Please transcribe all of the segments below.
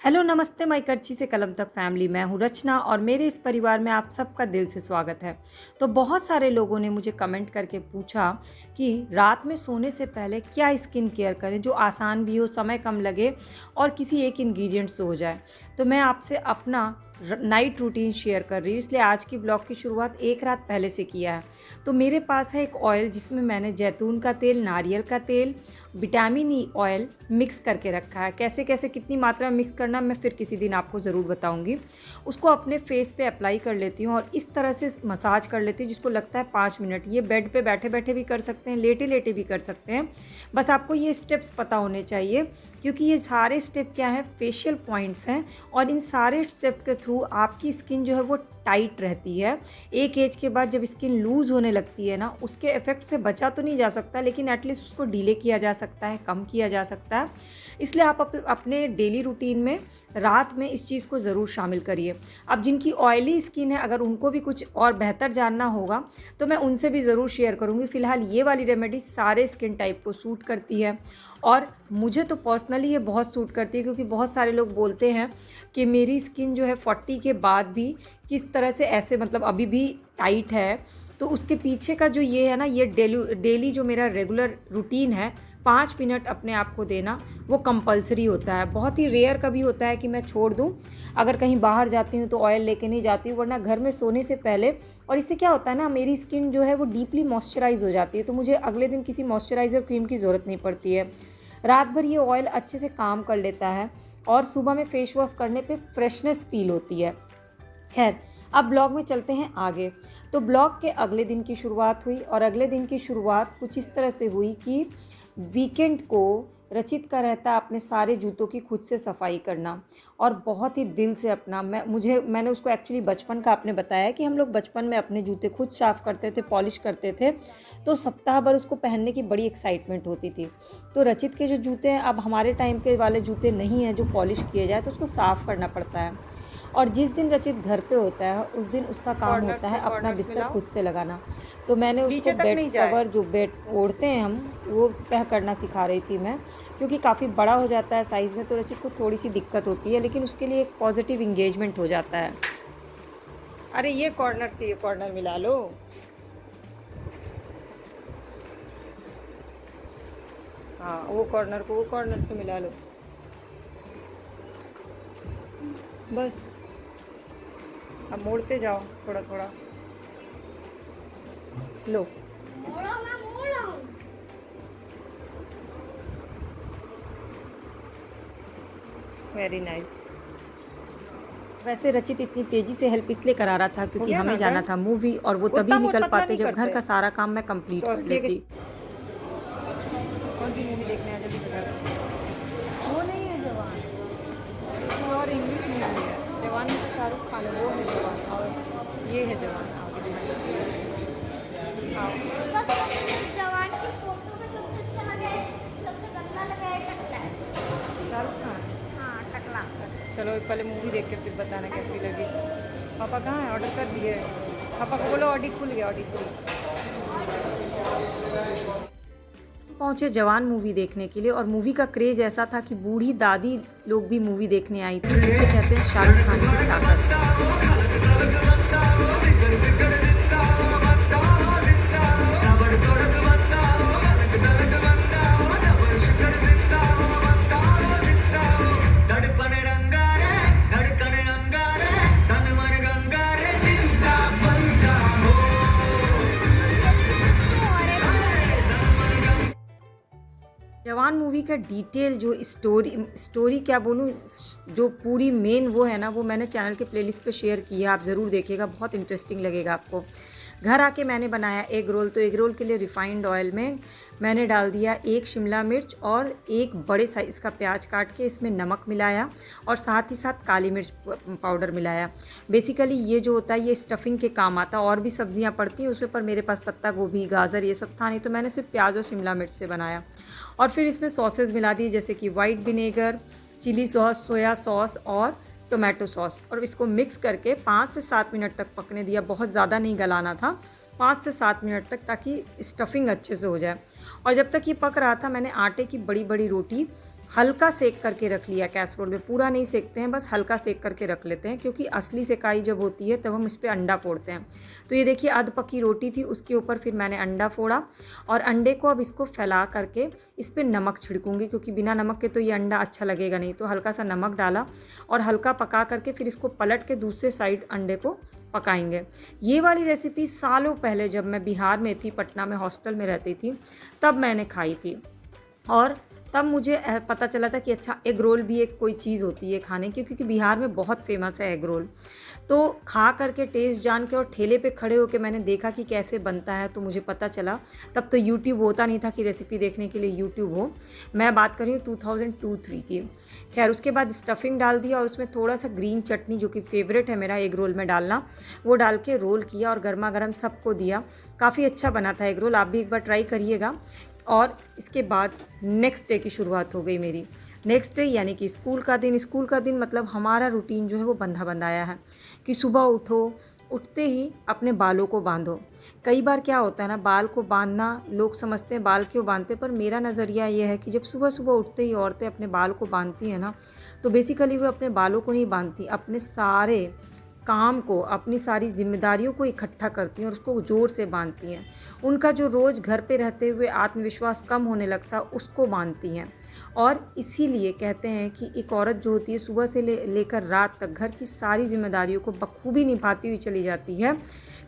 Hello नमस्ते माई करची से कलम तक फैमिली। मैं हूँ रचना और मेरे इस परिवार में आप सबका दिल से स्वागत है। तो बहुत सारे लोगों ने मुझे कमेंट करके पूछा कि रात में सोने से पहले क्या स्किन केयर करें जो आसान भी हो, समय कम लगे और किसी एक इंग्रेडिएंट से हो जाए। तो मैं आपसे अपना नाइट रूटीन शेयर कर रही हूँ, इसलिए आज की ब्लॉग की शुरुआत एक रात पहले से किया है। तो मेरे पास है एक ऑयल जिसमें मैंने जैतून का तेल, नारियल का तेल, विटामिन ई ऑयल मिक्स करके रखा है। कैसे कैसे कितनी मात्रा में मिक्स करना मैं फिर किसी दिन आपको ज़रूर बताऊंगी। उसको अपने फेस पे अप्लाई कर लेती हूँ और इस तरह से मसाज कर लेती हूँ जिसको लगता है 5 मिनट। ये बेड पे बैठे बैठे भी कर सकते हैं, लेटे लेटे भी कर सकते हैं। बस आपको ये स्टेप्स पता होने चाहिए क्योंकि ये सारे स्टेप क्या है, फेशियल पॉइंट्स हैं और इन सारे स्टेप के थ्रू आपकी स्किन जो है वो टाइट रहती है। एक एज के बाद जब स्किन लूज़ होने लगती है ना, उसके इफ़ेक्ट से बचा तो नहीं जा सकता लेकिन एटलीस्ट उसको डिले किया जा सकता है, कम किया जा सकता है। इसलिए आप अपने डेली रूटीन में रात में इस चीज़ को ज़रूर शामिल करिए। अब जिनकी ऑयली स्किन है, अगर उनको भी कुछ और बेहतर जानना होगा तो मैं उनसे भी ज़रूर शेयर करूँगी। फ़िलहाल ये वाली रेमेडी सारे स्किन टाइप को सूट करती है और मुझे तो पर्सनली ये बहुत सूट करती है क्योंकि बहुत सारे लोग बोलते हैं कि मेरी स्किन जो है 40 के बाद भी किस तरह से ऐसे मतलब अभी भी टाइट है। तो उसके पीछे का जो ये है ना, ये डेली जो मेरा रेगुलर रूटीन है, 5 मिनट अपने आप को देना वो कंपलसरी होता है। बहुत ही रेयर कभी होता है कि मैं छोड़ दूं। अगर कहीं बाहर जाती हूँ तो ऑयल लेके नहीं जाती हूँ, वरना घर में सोने से पहले। और इससे क्या होता है ना, मेरी स्किन जो है वो डीपली मॉइस्चराइज हो जाती है, तो मुझे अगले दिन किसी मॉइस्चराइज़र क्रीम की ज़रूरत नहीं पड़ती है। रात भर ये ऑयल अच्छे से काम कर लेता है और सुबह में फेस वॉश करने पे फ्रेशनेस फील होती है। खैर, अब ब्लॉग में चलते हैं आगे। तो ब्लॉग के अगले दिन की शुरुआत हुई और अगले दिन की शुरुआत कुछ इस तरह से हुई कि वीकेंड को रचित का रहता है अपने सारे जूतों की खुद से सफाई करना और बहुत ही दिल से अपना मैंने उसको एक्चुअली बचपन का आपने बताया कि हम लोग बचपन में अपने जूते खुद साफ़ करते थे, पॉलिश करते थे, तो सप्ताह भर उसको पहनने की बड़ी एक्साइटमेंट होती थी। तो रचित के जो जूते हैं, अब हमारे टाइम के वाले जूते नहीं हैं जो पॉलिश किए जाए, तो उसको साफ़ करना पड़ता है। और जिस दिन रचित घर पे होता है उस दिन उसका काम होता है अपना बिस्तर खुद से लगाना। तो मैंने उसको बेड कवर जो बेड ओढ़ते हैं हम, वो तह करना सिखा रही थी मैं, क्योंकि काफ़ी बड़ा हो जाता है साइज़ में, तो रचित को थोड़ी सी दिक्कत होती है, लेकिन उसके लिए एक पॉजिटिव इंगेजमेंट हो जाता है। अरे ये कॉर्नर से ये कॉर्नर मिला लो। हाँ, वो कॉर्नर को वो कॉर्नर से मिला लो, बस। अब मोड़ते जाओ थोड़ा थोड़ा, लो। Very nice. वैसे रचित इतनी तेज़ी से हेल्प इसलिए करा रहा था क्योंकि हमें जाना था मूवी और वो तभी निकल पाते जब घर का सारा काम मैं कंप्लीट कर लेती। कौन सी मूवी देखने आ, जल्दी बता। वो नहीं है जवान, और इंग्लिश मूवी है। जवान में शाहरुख खान है, वो है जवान, और ये है जवान। जवान की फोटो में सबसे अच्छा लगा है, सबसे गंदा लगा है टकला। शाहरुख खान। हाँ, टकला। अच्छा चलो, पहले मूवी देख के फिर बताना कैसी लगी। पापा कहाँ है? ऑर्डर कर दिए। पापा को बोलो ऑडिट खुल गया, ऑडिट खुल। पहुँचे जवान मूवी देखने के लिए और मूवी का क्रेज़ ऐसा था कि बूढ़ी दादी लोग भी मूवी देखने आई थी, जिसे कहते हैं शाहरुख खान की ताकत। जवान मूवी का डिटेल जो स्टोरी क्या बोलूँ, जो पूरी मेन वो है ना, वो मैंने चैनल के प्लेलिस्ट पे शेयर की है, आप ज़रूर देखिएगा, बहुत इंटरेस्टिंग लगेगा आपको। घर आके मैंने बनाया एग रोल। तो एग रोल के लिए रिफाइंड ऑयल में मैंने डाल दिया 1 शिमला मिर्च और 1 बड़े साइज़ का प्याज काट के इसमें नमक मिलाया और साथ ही साथ काली मिर्च पाउडर मिलाया। बेसिकली ये जो होता है ये स्टफिंग के काम आता है, और भी सब्जियां पड़ती हैं उसमें, पर मेरे पास पत्ता गोभी, गाजर ये सब था नहीं, तो मैंने सिर्फ प्याज और शिमला मिर्च से बनाया। और फिर इसमें सॉसेज मिला दी जैसे कि white vinegar, chilli sauce, soya sauce और टोमेटो सॉस, और इसको मिक्स करके 5 से 7 मिनट तक पकने दिया। बहुत ज़्यादा नहीं गलाना था, 5 से 7 मिनट तक, ताकि स्टफिंग अच्छे से हो जाए। और जब तक ये पक रहा था मैंने आटे की बड़ी बड़ी रोटी हल्का सेक करके रख लिया कैसरोल में, पूरा नहीं सेकते हैं, बस हल्का सेक करके रख लेते हैं, क्योंकि असली सेकाई जब होती है तब हम इस पर अंडा फोड़ते हैं। तो ये देखिए अध पकी रोटी थी, उसके ऊपर फिर मैंने अंडा फोड़ा और अंडे को अब इसको फैला करके इस पर नमक छिड़कूंगी, क्योंकि बिना नमक के तो ये अंडा अच्छा लगेगा नहीं। तो हल्का सा नमक डाला और हल्का पका करके फिर इसको पलट के दूसरे साइड अंडे को पकाएंगे। ये वाली रेसिपी सालों पहले जब मैं बिहार में थी, पटना में हॉस्टल में रहती थी, तब मैंने खाई थी और तब मुझे पता चला था कि अच्छा एग रोल भी एक कोई चीज़ होती है खाने की, क्योंकि बिहार में बहुत फेमस है एग रोल। तो खा करके टेस्ट जान के और ठेले पे खड़े होकर मैंने देखा कि कैसे बनता है, तो मुझे पता चला। तब तो यूट्यूब होता नहीं था कि रेसिपी देखने के लिए यूट्यूब हो। मैं बात कर रही हूँ 2002-3 की। खैर उसके बाद स्टफिंग डाल दिया और उसमें थोड़ा सा ग्रीन चटनी, जो कि फेवरेट है मेरा एग रोल में डालना, वो डाल के रोल किया और गर्मा गर्म सबको दिया। काफ़ी अच्छा बना था एग रोल, आप भी एक बार ट्राई करिएगा। और इसके बाद नेक्स्ट डे की शुरुआत हो गई मेरी। नेक्स्ट डे यानी कि स्कूल का दिन। स्कूल का दिन मतलब हमारा रूटीन जो है वो बंधा बंधाया है कि सुबह उठो, उठते ही अपने बालों को बांधो। कई बार क्या होता है ना, बाल को बांधना लोग समझते हैं बाल क्यों बांधते, पर मेरा नज़रिया ये है कि जब सुबह सुबह उठते ही औरतें अपने बाल को बांधती हैं ना, तो बेसिकली वो अपने बालों को नहीं बांधती, अपने सारे काम को, अपनी सारी जिम्मेदारियों को इकट्ठा करती हैं और उसको ज़ोर से बांधती हैं। उनका जो रोज़ घर पे रहते हुए आत्मविश्वास कम होने लगता है उसको बांधती हैं। और इसीलिए कहते हैं कि एक औरत जो होती है सुबह से लेकर रात तक घर की सारी जिम्मेदारियों को बखूबी निभाती हुई चली जाती है,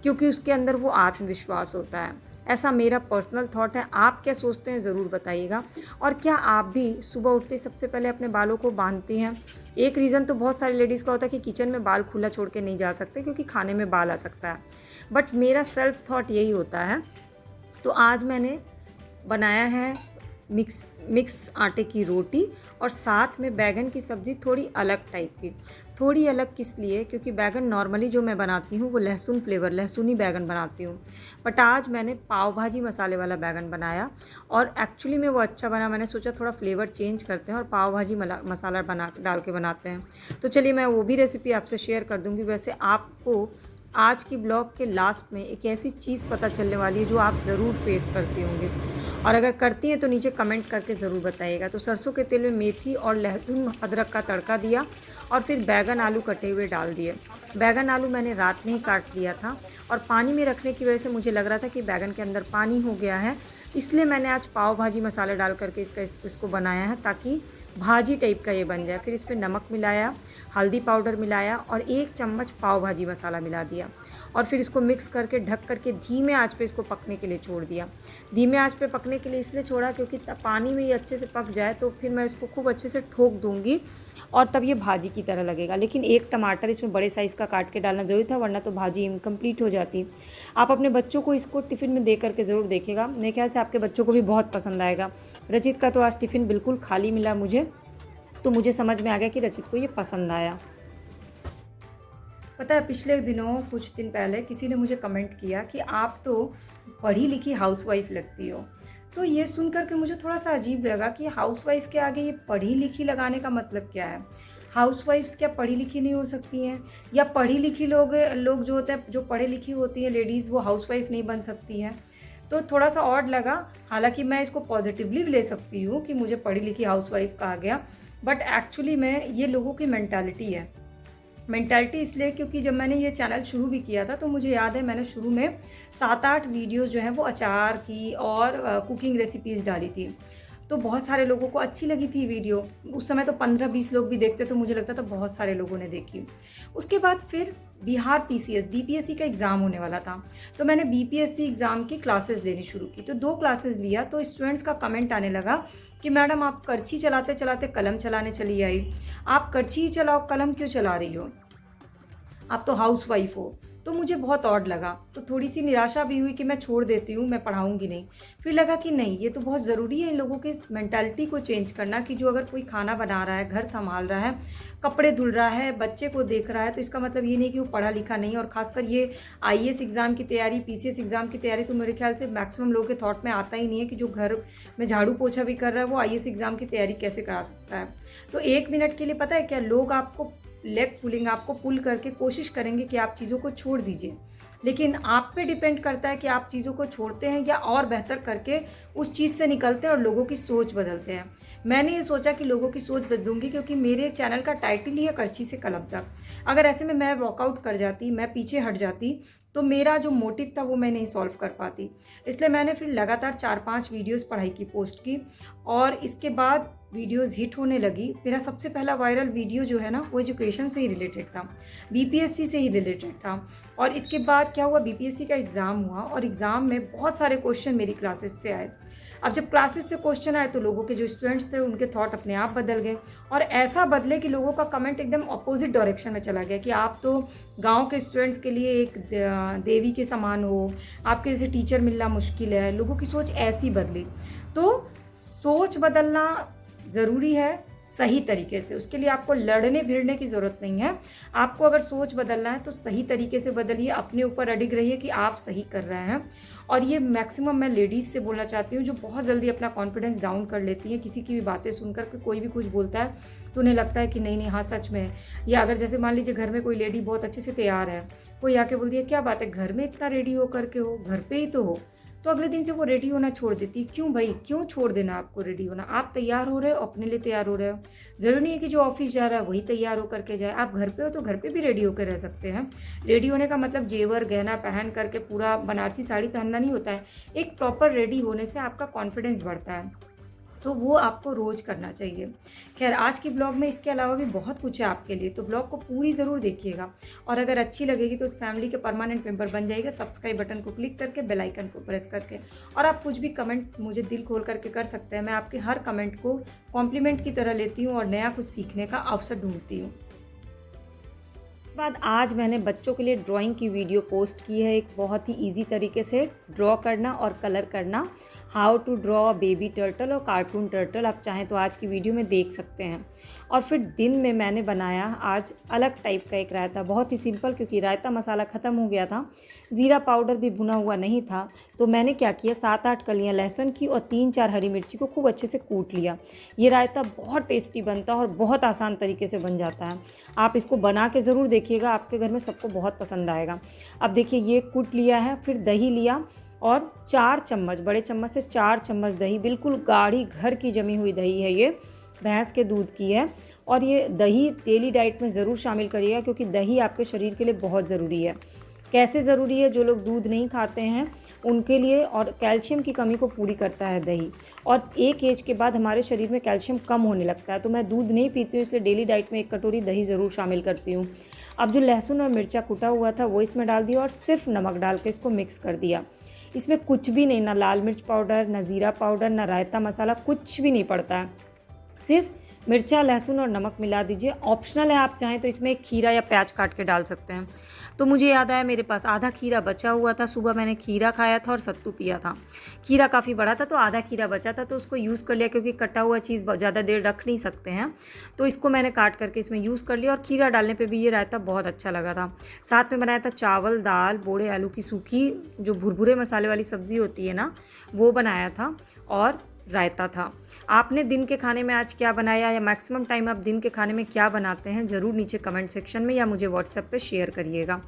क्योंकि उसके अंदर वो आत्मविश्वास होता है। ऐसा मेरा पर्सनल थॉट है, आप क्या सोचते हैं ज़रूर बताइएगा। और क्या आप भी सुबह उठते सबसे पहले अपने बालों को बांधती हैं? एक रीज़न तो बहुत सारी लेडीज़ का होता है कि किचन में बाल खुला छोड़ के नहीं जा सकते, क्योंकि खाने में बाल आ सकता है, बट मेरा सेल्फ थॉट यही होता है। तो आज मैंने बनाया है मिक्स आटे की रोटी और साथ में बैगन की सब्ज़ी, थोड़ी अलग टाइप की। थोड़ी अलग किस लिए, क्योंकि बैगन नॉर्मली जो मैं बनाती हूँ वो लहसुन फ्लेवर, लहसुनी बैगन बनाती हूँ, बट आज मैंने पाव भाजी मसाले वाला बैगन बनाया और एक्चुअली में वो अच्छा बना। मैंने सोचा थोड़ा फ्लेवर चेंज करते हैं और पाव भाजी मसाला डाल के बनाते हैं। तो चलिए मैं वो भी रेसिपी आपसे शेयर कर दूँगी। वैसे आपको आज की ब्लॉग के लास्ट में एक ऐसी चीज़ पता चलने वाली है जो आप ज़रूर फेस करती होंगी, और अगर करती हैं तो नीचे कमेंट करके ज़रूर बताइएगा। तो सरसों के तेल में मेथी और लहसुन अदरक का तड़का दिया और फिर बैगन आलू कटे हुए डाल दिए। बैगन आलू मैंने रात में ही काट लिया था और पानी में रखने की वजह से मुझे लग रहा था कि बैगन के अंदर पानी हो गया है, इसलिए मैंने आज पाव भाजी मसाला डाल करके इसको बनाया है, ताकि भाजी टाइप का ये बन जाए। फिर इस पर नमक मिलाया, हल्दी पाउडर मिलाया और 1 चम्मच पाव भाजी मसाला मिला दिया और फिर इसको मिक्स करके ढक करके धीमे आंच पे इसको पकने के लिए छोड़ दिया। धीमे आंच पे पकने के लिए इसलिए छोड़ा क्योंकि पानी में ये अच्छे से पक जाए तो फिर मैं इसको खूब अच्छे से ठोक दूँगी और तब ये भाजी की तरह लगेगा। लेकिन 1 टमाटर इसमें बड़े साइज़ का काट के डालना ज़रूरी था, वरना तो भाजी इनकम्प्लीट हो जाती। आप अपने बच्चों को इसको टिफ़िन में दे करके ज़रूर देखिएगा, मेरे ख्याल से आपके बच्चों को भी बहुत पसंद आएगा। रचित का तो आज टिफ़िन बिल्कुल खाली मिला मुझे, तो मुझे समझ में आ गया कि रचित को ये पसंद आया। पता है पिछले दिनों, कुछ दिन पहले किसी ने मुझे कमेंट किया कि आप तो पढ़ी लिखी हाउसवाइफ लगती हो। तो ये सुन कर के मुझे थोड़ा सा अजीब लगा कि हाउसवाइफ के आगे ये पढ़ी लिखी लगाने का मतलब क्या है। हाउसवाइफ्स क्या पढ़ी लिखी नहीं हो सकती हैं, या पढ़ी लिखी लोग जो होते हैं, जो पढ़े लिखी होती हैं लेडीज़, वो हाउसवाइफ नहीं बन सकती हैं। तो थोड़ा सा ऑड लगा। हालांकि मैं इसको पॉजिटिवली भी ले सकती हूँ कि मुझे पढ़ी लिखी हाउसवाइफ कहा गया, बट एक्चुअली में ये लोगों की मेंटालिटी है। मेंटालिटी इसलिए क्योंकि जब मैंने ये चैनल शुरू भी किया था तो मुझे याद है मैंने शुरू में 7-8 वीडियोज़ जो हैं वो अचार की और कुकिंग रेसिपीज़ डाली थी। तो बहुत सारे लोगों को अच्छी लगी थी वीडियो। उस समय तो 15-20 लोग भी देखते, तो मुझे लगता था बहुत सारे लोगों ने देखी। उसके बाद फिर बिहार बीपीएससी का एग्ज़ाम होने वाला था, तो मैंने बीपीएससी एग्ज़ाम की क्लासेस लेनी शुरू की। तो 2 क्लासेस लिया तो स्टूडेंट्स का कमेंट आने लगा कि मैडम आप करछी चलाते चलाते कलम चलाने चली आई, आप करछी ही चलाओ, कलम क्यों चला रही हो, आप तो हाउसवाइफ हो। तो मुझे बहुत ऑड लगा, तो थोड़ी सी निराशा भी हुई कि मैं छोड़ देती हूँ, मैं पढ़ाऊँगी नहीं। फिर लगा कि नहीं, ये तो बहुत ज़रूरी है इन लोगों के मेंटालिटी को चेंज करना, कि जो अगर कोई खाना बना रहा है, घर संभाल रहा है, कपड़े धुल रहा है, बच्चे को देख रहा है, तो इसका मतलब ये नहीं कि वो पढ़ा लिखा नहीं। और ख़ासकर ये आईएएस एग्ज़ाम की तैयारी, पीसीएस एग्ज़ाम की तैयारी, तो मेरे ख्याल से मैक्सिमम लोगों के थॉट में आता ही नहीं है कि जो घर में झाड़ू पोछा भी कर रहा है वो आईएएस एग्ज़ाम की तैयारी कैसे करा सकता है। तो 1 मिनट के लिए पता है क्या, लोग आपको लेग पुलिंग, आपको पुल करके कोशिश करेंगे कि आप चीज़ों को छोड़ दीजिए, लेकिन आप पे डिपेंड करता है कि आप चीज़ों को छोड़ते हैं या और बेहतर करके उस चीज़ से निकलते हैं और लोगों की सोच बदलते हैं। मैंने ये सोचा कि लोगों की सोच बदलूंगी, क्योंकि मेरे चैनल का टाइटल ही है करची से कलम तक। अगर ऐसे में मैं वॉकआउट कर जाती, मैं पीछे हट जाती, तो मेरा जो मोटिव था वो मैं नहीं सॉल्व कर पाती। इसलिए मैंने फिर लगातार 4-5 वीडियोस पढ़ाई की पोस्ट की, और इसके बाद वीडियोस हिट होने लगी। मेरा सबसे पहला वायरल वीडियो जो है ना, वो एजुकेशन से ही रिलेटेड था, बीपीएससी से ही रिलेटेड था। और इसके बाद क्या हुआ, बीपीएससी का एग्ज़ाम हुआ और एग्ज़ाम में बहुत सारे क्वेश्चन मेरी क्लासेस से आए। अब जब क्लासेस से क्वेश्चन आए तो लोगों के जो स्टूडेंट्स थे उनके थॉट अपने आप बदल गए, और ऐसा बदले कि लोगों का कमेंट एकदम अपोजिट डायरेक्शन में चला गया कि आप तो गांव के स्टूडेंट्स के लिए एक देवी के समान हो, आपके जैसे टीचर मिलना मुश्किल है। लोगों की सोच ऐसी बदली। तो सोच बदलना ज़रूरी है सही तरीके से, उसके लिए आपको लड़ने भिड़ने की ज़रूरत नहीं है। आपको अगर सोच बदलना है तो सही तरीके से बदलिए, अपने ऊपर अडिग रहिए कि आप सही कर रहे हैं। और ये मैक्सिमम मैं लेडीज़ से बोलना चाहती हूँ जो बहुत जल्दी अपना कॉन्फिडेंस डाउन कर लेती हैं, किसी की भी बातें सुनकर के। कोई भी कुछ बोलता है तो उन्हें लगता है कि नहीं नहीं हाँ सच में है। या अगर जैसे मान लीजिए घर में कोई लेडी बहुत अच्छे से तैयार है, कोई आके बोल दिया क्या बात है घर में इतना रेडी हो करके हो, घर पे ही तो हो, तो अगले दिन से वो रेडी होना छोड़ देती। क्यों भाई, क्यों छोड़ देना आपको रेडी होना? आप तैयार हो रहे हो, अपने लिए तैयार हो रहे हो। ज़रूरी नहीं है कि जो ऑफिस जा रहा है वही तैयार हो करके जाए। आप घर पे हो तो घर पे भी रेडी होकर रह सकते हैं। रेडी होने का मतलब जेवर गहना पहन करके पूरा बनारसी साड़ी पहनना नहीं होता है। एक प्रॉपर रेडी होने से आपका कॉन्फिडेंस बढ़ता है, तो वो आपको रोज़ करना चाहिए। खैर, आज की ब्लॉग में इसके अलावा भी बहुत कुछ है आपके लिए, तो ब्लॉग को पूरी ज़रूर देखिएगा। और अगर अच्छी लगेगी तो फैमिली के परमानेंट मेंबर बन जाइएगा, सब्सक्राइब बटन को क्लिक करके, बेल आइकन को प्रेस करके। और आप कुछ भी कमेंट मुझे दिल खोल करके कर सकते हैं। मैं आपके हर कमेंट को कॉम्प्लीमेंट की तरह लेती हूँ और नया कुछ सीखने का अवसर ढूंढती हूँ। बाद आज मैंने बच्चों के लिए ड्राइंग की वीडियो पोस्ट की है, एक बहुत ही इजी तरीके से ड्रॉ करना और कलर करना। How to draw baby turtle और कार्टून टर्टल, आप चाहें तो आज की वीडियो में देख सकते हैं। और फिर दिन में मैंने बनाया आज अलग टाइप का एक रायता, बहुत ही सिंपल, क्योंकि रायता मसाला ख़त्म हो गया था, ज़ीरा पाउडर भी भुना हुआ नहीं था। तो मैंने क्या किया, 7-8 कलियाँ लहसुन की और 3-4 हरी मिर्ची को खूब अच्छे से कूट लिया। ये रायता बहुत टेस्टी बनता है और बहुत आसान तरीके से बन जाता है। आप इसको बना के ज़रूर देखिएगा, आपके घर में सबको बहुत पसंद आएगा। अब देखिए ये कूट लिया है, फिर दही लिया और 4 चम्मच, बड़े चम्मच से 4 चम्मच दही, बिल्कुल गाढ़ी घर की जमी हुई दही है, ये भैंस के दूध की है। और ये दही डेली डाइट में ज़रूर शामिल करिएगा, क्योंकि दही आपके शरीर के लिए बहुत ज़रूरी है। कैसे ज़रूरी है, जो लोग दूध नहीं खाते हैं उनके लिए, और कैल्शियम की कमी को पूरी करता है दही। और एक एज के बाद हमारे शरीर में कैल्शियम कम होने लगता है। तो मैं दूध नहीं पीती हूँ, इसलिए डेली डाइट में 1 कटोरी दही ज़रूर शामिल करती हूँ। अब जो लहसुन और मिर्चा कुटा हुआ था वो इसमें डाल दिया और सिर्फ नमक डाल के इसको मिक्स कर दिया। इसमें कुछ भी नहीं, ना लाल मिर्च पाउडर, ना ज़ीरा पाउडर, ना रायता मसाला, कुछ भी नहीं पड़ता है। सिर्फ मिर्चा, लहसुन और नमक मिला दीजिए। ऑप्शनल है, आप चाहें तो इसमें एक खीरा या प्याज काट के डाल सकते हैं। तो मुझे याद आया मेरे पास आधा खीरा बचा हुआ था, सुबह मैंने खीरा खाया था और सत्तू पिया था। खीरा काफ़ी बड़ा था तो आधा खीरा बचा था, तो उसको यूज़ कर लिया, क्योंकि कटा हुआ चीज़ ज़्यादा देर रख नहीं सकते हैं। तो इसको मैंने काट करके इसमें यूज़ कर लिया, और खीरा डालने पे भी ये रायता बहुत अच्छा लगा था। साथ में बनाया था चावल, दाल, बोड़े आलू की सूखी जो भुरभुरे मसाले वाली सब्ज़ी होती है ना, वो बनाया था, और रायता था। आपने दिन के खाने में आज क्या बनाया, या मैक्सिमम टाइम आप दिन के खाने में क्या बनाते हैं, ज़रूर नीचे कमेंट सेक्शन में या मुझे व्हाट्सएप पे शेयर करिएगा।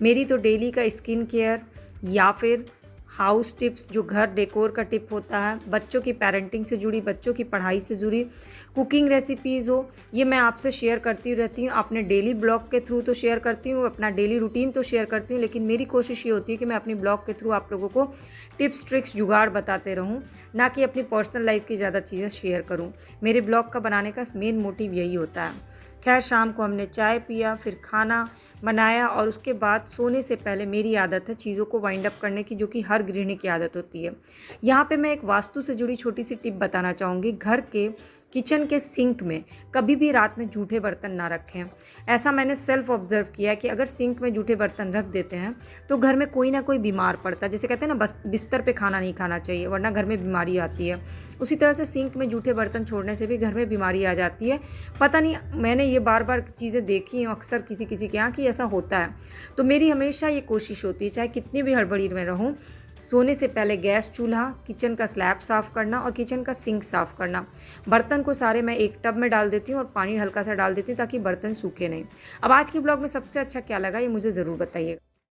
मेरी तो डेली का स्किन केयर या फिर हाउस टिप्स, जो घर डेकोर का टिप होता है, बच्चों की पेरेंटिंग से जुड़ी, बच्चों की पढ़ाई से जुड़ी कुकिंग रेसिपीज़ हो, ये मैं आपसे शेयर करती रहती हूँ। अपने डेली ब्लॉग के थ्रू तो शेयर करती हूँ, अपना डेली रूटीन तो शेयर करती हूँ, लेकिन मेरी कोशिश ये होती है कि मैं अपनी ब्लॉग के थ्रू आप लोगों को टिप्स, ट्रिक्स, जुगाड़ बताते रहूँ, ना कि अपनी पर्सनल लाइफ की ज़्यादा चीज़ें शेयर करूँ। मेरे ब्लॉग का बनाने का मेन मोटिव यही होता है। खैर, शाम को हमने चाय पिया, फिर खाना बनाया, और उसके बाद सोने से पहले मेरी आदत है चीज़ों को वाइंड अप करने की, जो कि हर गृहिणी की आदत होती है। यहाँ पे मैं एक वास्तु से जुड़ी छोटी सी टिप बताना चाहूँगी। घर के किचन के सिंक में कभी भी रात में जूठे बर्तन ना रखें। ऐसा मैंने सेल्फ ऑब्जर्व किया है कि अगर सिंक में जूठे बर्तन रख देते हैं तो घर में कोई ना कोई बीमार पड़ता है। जैसे कहते हैं ना, बस बिस्तर पे खाना नहीं खाना चाहिए वरना घर में बीमारी आती है, उसी तरह से सिंक में जूठे बर्तन छोड़ने से भी घर में बीमारी आ जाती है। पता नहीं, मैंने ये बार बार चीज़ें देखी हैं अक्सर किसी किसी के यहाँ कि ऐसा होता है। तो मेरी हमेशा ये कोशिश होती है, चाहे कितनी भी हड़बड़ी में रहूँ, सोने से पहले गैस चूल्हा, किचन का स्लैब साफ़ करना और किचन का सिंक साफ़ करना। बर्तन को सारे मैं एक टब में डाल देती हूँ और पानी हल्का सा डाल देती हूँ ताकि बर्तन सूखे नहीं। अब आज के ब्लॉग में सबसे अच्छा क्या लगा ये मुझे ज़रूर बताइएगा।